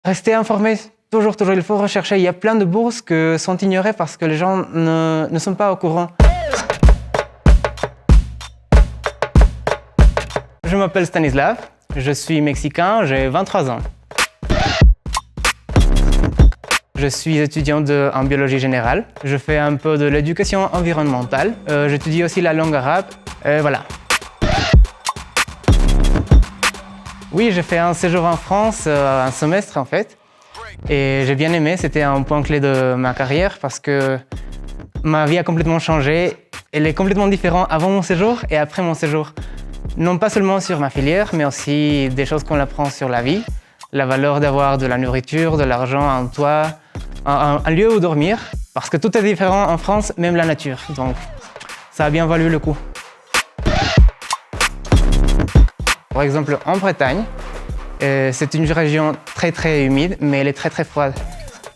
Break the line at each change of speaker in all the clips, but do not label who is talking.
Restez informés, toujours, il faut rechercher. Il y a plein de bourses qui sont ignorées parce que les gens ne sont pas au courant. Je m'appelle Stanislav, je suis mexicain, j'ai 23 ans. Je suis étudiant en biologie générale. Je fais un peu de l'éducation environnementale. J'étudie aussi la langue arabe. Voilà. Oui, j'ai fait un séjour en France, un semestre en fait. Et j'ai bien aimé, c'était un point clé de ma carrière parce que ma vie a complètement changé. Elle est complètement différente avant mon séjour et après mon séjour. Non pas seulement sur ma filière, mais aussi des choses qu'on apprend sur la vie. La valeur d'avoir de la nourriture, de l'argent, un toit, un lieu où dormir. Parce que tout est différent en France, même la nature. Donc ça a bien valu le coup. Par exemple, en Bretagne, c'est une région très humide, mais elle est très froide.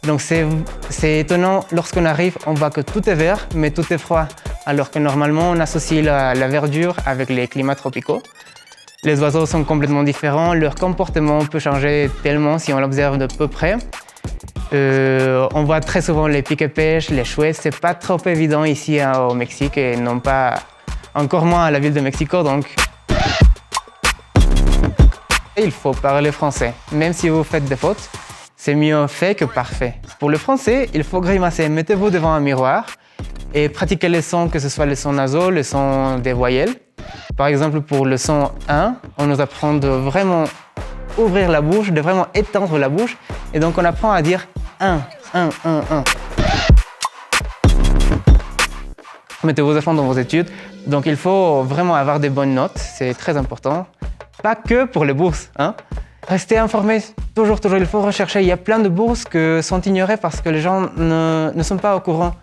Donc c'est étonnant, lorsqu'on arrive, on voit que tout est vert, mais tout est froid. Alors que normalement, on associe la verdure avec les climats tropicaux. Les oiseaux sont complètement différents, leur comportement peut changer tellement si on l'observe de peu près. On voit très souvent les piques-pêches, les chouettes, c'est pas trop évident ici au Mexique et non pas encore moins à la ville de Mexico. Donc il faut parler français, même si vous faites des fautes, c'est mieux fait que parfait. Pour le français, il faut grimacer, mettez-vous devant un miroir et pratiquez les sons, que ce soit les sons nasaux, les sons des voyelles. Par exemple, pour le son 1, on nous apprend de vraiment ouvrir la bouche, de vraiment étendre la bouche. Et donc, on apprend à dire 1, 1, 1, 1. Mettez-vous à fond dans vos études. Donc, il faut vraiment avoir des bonnes notes, c'est très important. Pas que pour les bourses, hein. Restez informés, toujours, il faut rechercher. Il y a plein de bourses qui sont ignorées parce que les gens ne sont pas au courant.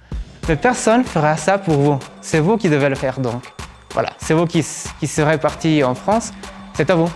Mais personne ne fera ça pour vous. C'est vous qui devez le faire donc. Voilà, c'est vous qui serez partis en France, c'est à vous.